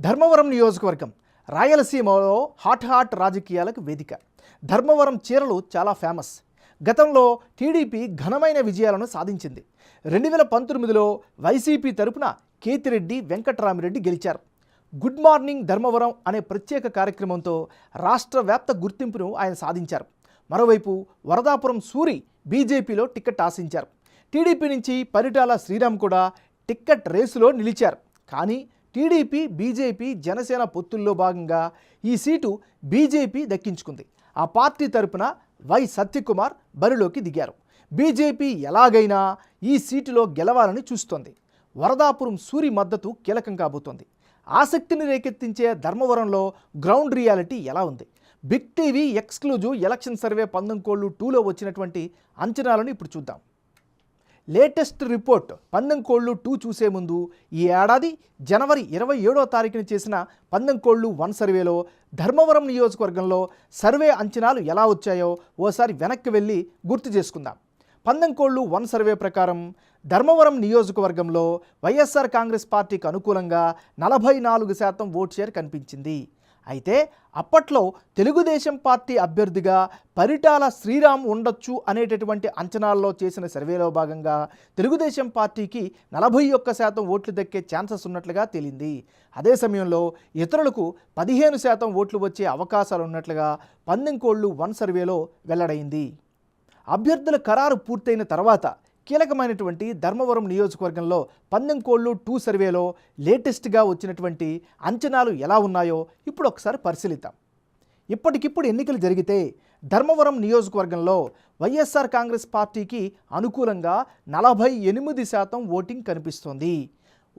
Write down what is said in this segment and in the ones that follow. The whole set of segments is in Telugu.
ధర్మవరం నియోజకవర్గం రాయలసీమలో హాట్ రాజకీయాలకు వేదిక. ధర్మవరం చీరలు చాలా ఫేమస్. గతంలో టీడీపీ ఘనమైన విజయాలను సాధించింది. 2019లో వైసీపీ తరపున కేతిరెడ్డి వెంకట్రామిరెడ్డి గెలిచారు. గుడ్ మార్నింగ్ ధర్మవరం అనే ప్రత్యేక కార్యక్రమంతో రాష్ట్ర వ్యాప్త గుర్తింపును ఆయన సాధించారు. మరోవైపు వరదాపురం సూరి బీజేపీలో టికెట్ ఆశించారు. టీడీపీ నుంచి పరిటాల శ్రీరామ్ కూడా టికెట్ రేసులో నిలిచారు. కానీ టీడీపీ బీజేపీ జనసేన పొత్తుల్లో భాగంగా ఈ సీటు బీజేపీ దక్కించుకుంది. ఆ పార్టీ తరపున వై సత్యకుమార్ బరిలోకి దిగారు. బీజేపీ ఎలాగైనా ఈ సీటులో గెలవాలని చూస్తోంది. వరదాపురం సూరి మద్దతు కీలకం కాబోతోంది. ఆసక్తిని రేకెత్తించే ధర్మవరంలో గ్రౌండ్ రియాలిటీ ఎలా ఉంది? Big TV exclusive election survey 19:2లో వచ్చినటువంటి అంచనాలను ఇప్పుడు చూద్దాం. లేటెస్ట్ రిపోర్ట్ 19:2 చూసే ముందు ఈ ఏడాది జనవరి 27వ తారీఖున చేసిన 19:1 సర్వేలో ధర్మవరం నియోజకవర్గంలో సర్వే అంచనాలు ఎలా వచ్చాయో ఓసారి వెనక్కి వెళ్ళి గుర్తు చేసుకుందాం. 19:1 సర్వే ప్రకారం ధర్మవరం నియోజకవర్గంలో వైఎస్ఆర్ కాంగ్రెస్ పార్టీకి అనుకూలంగా 44% ఓట్ షేర్ కనిపించింది. అయితే అప్పట్లో తెలుగుదేశం పార్టీ అభ్యర్థిగా పరిటాల శ్రీరామ్ ఉండొచ్చు అనేటటువంటి అంచనాల్లో చేసిన సర్వేలో భాగంగా తెలుగుదేశం పార్టీకి 41% ఓట్లు దక్కే ఛాన్సెస్ ఉన్నట్లుగా తేలింది. అదే సమయంలో ఇతరులకు 15% ఓట్లు వచ్చే అవకాశాలు ఉన్నట్లుగా 19:1 సర్వేలో వెల్లడైంది. అభ్యర్థుల ఖరారు పూర్తయిన తర్వాత కీలకమైనటువంటి ధర్మవరం నియోజకవర్గంలో 19:2 సర్వేలో లేటెస్ట్గా వచ్చినటువంటి అంచనాలు ఎలా ఉన్నాయో ఇప్పుడు ఒకసారి పరిశీలిద్దాం. ఇప్పటికిప్పుడు ఎన్నికలు జరిగితే ధర్మవరం నియోజకవర్గంలో వైఎస్ఆర్ కాంగ్రెస్ పార్టీకి అనుకూలంగా 48% ఓటింగ్ కనిపిస్తోంది.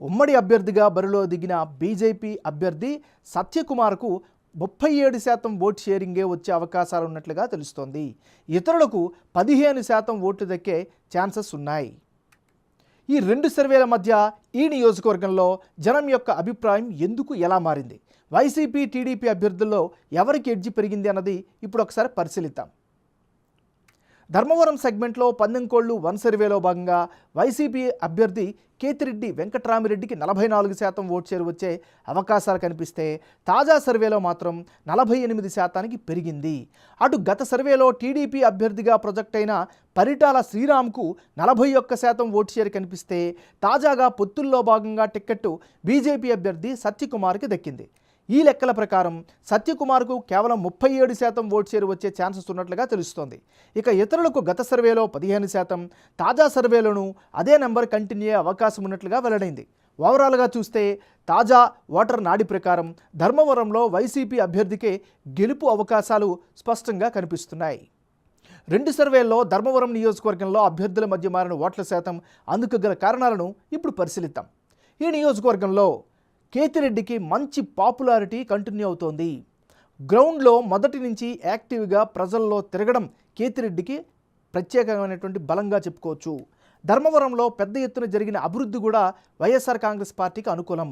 ఉమ్మడి అభ్యర్థిగా బరిలో దిగిన బీజేపీ అభ్యర్థి సత్యకుమార్కు 37% ఓట్ షేరింగే వచ్చే అవకాశాలు ఉన్నట్లుగా తెలుస్తోంది. ఇతరులకు 15% ఓట్లు దక్కే ఛాన్సెస్ ఉన్నాయి. ఈ రెండు సర్వేల మధ్య ఈ నియోజకవర్గంలో జనం యొక్క అభిప్రాయం ఎందుకు ఎలా మారింది? వైసీపీ టీడీపీ అభ్యర్థుల్లో ఎవరికి ఎడ్జి పెరిగింది అన్నది ఇప్పుడు ఒకసారి పరిశీలిద్దాం. ధర్మవరం సెగ్మెంట్లో 19:1 సర్వేలో భాగంగా వైసీపీ అభ్యర్థి కేతిరెడ్డి వెంకట్రామిరెడ్డికి 44% ఓట్ షేర్ వచ్చే అవకాశాలు కనిపిస్తే తాజా సర్వేలో మాత్రం 48%కి పెరిగింది. అటు గత సర్వేలో టీడీపీ అభ్యర్థిగా ప్రొజెక్ట్ అయిన పరిటాల శ్రీరామ్కు 41% ఓట్ షేర్ కనిపిస్తే తాజాగా పొత్తుల్లో భాగంగా టిక్కెట్టు బీజేపీ అభ్యర్థి సత్యకుమార్కి దక్కింది. ఈ లెక్కల ప్రకారం సత్యకుమార్కు కేవలం 37% ఓట్ షేర్ వచ్చే ఛాన్సెస్ ఉన్నట్లుగా తెలుస్తోంది. ఇక ఇతరులకు గత సర్వేలో 15%, తాజా సర్వేలోనూ అదే నెంబర్ కంటిన్యూ అయ్యే అవకాశం ఉన్నట్లుగా వెల్లడైంది. ఓవరాల్గా చూస్తే తాజా ఓటర్ నాడి ప్రకారం ధర్మవరంలో వైసీపీ అభ్యర్థికే గెలుపు అవకాశాలు స్పష్టంగా కనిపిస్తున్నాయి. రెండు సర్వేల్లో ధర్మవరం నియోజకవర్గంలో అభ్యర్థుల మధ్య మారిన ఓట్ల శాతం, అందుకు గల కారణాలను ఇప్పుడు పరిశీలిద్దాం. ఈ నియోజకవర్గంలో కేతిరెడ్డికి మంచి పాపులారిటీ కంటిన్యూ అవుతోంది. గ్రౌండ్లో మొదటి నుంచి యాక్టివ్గా ప్రజల్లో తిరగడం కేతిరెడ్డికి ప్రత్యేకమైనటువంటి బలంగా చెప్పుకోవచ్చు. ధర్మవరంలో పెద్ద ఎత్తున జరిగిన అభివృద్ధి కూడా వైఎస్ఆర్ కాంగ్రెస్ పార్టీకి అనుకూలం.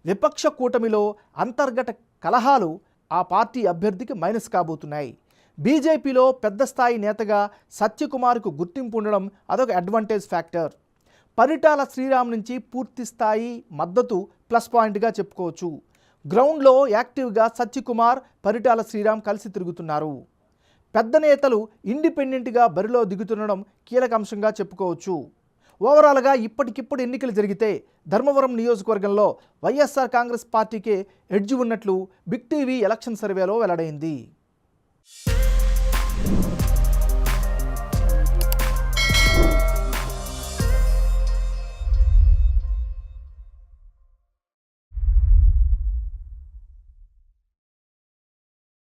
విపక్ష కూటమిలో అంతర్గత కలహాలు ఆ పార్టీ అభ్యర్థికి మైనస్ కాబోతున్నాయి. బీజేపీలో పెద్ద స్థాయి నేతగా సత్యకుమార్కు గుర్తింపు ఉండడం అదొక అడ్వాంటేజ్ ఫ్యాక్టర్. పరిటాల శ్రీరామ్ నుంచి పూర్తి స్థాయి మద్దతు ప్లస్ పాయింట్గా చెప్పుకోవచ్చు. గ్రౌండ్లో యాక్టివ్గా సత్యకుమార్, పరిటాల శ్రీరామ్ కలిసి తిరుగుతున్నారు. పెద్ద నేతలు ఇండిపెండెంట్గా బరిలో దిగుతుండడం కీలక అంశంగా చెప్పుకోవచ్చు. ఓవరాల్గా ఇప్పటికిప్పుడు ఎన్నికలు జరిగితే ధర్మవరం నియోజకవర్గంలో వైఎస్ఆర్ కాంగ్రెస్ పార్టీకే ఎడ్జి ఉన్నట్లు బిగ్ టీవీ ఎలక్షన్ సర్వేలో వెల్లడైంది.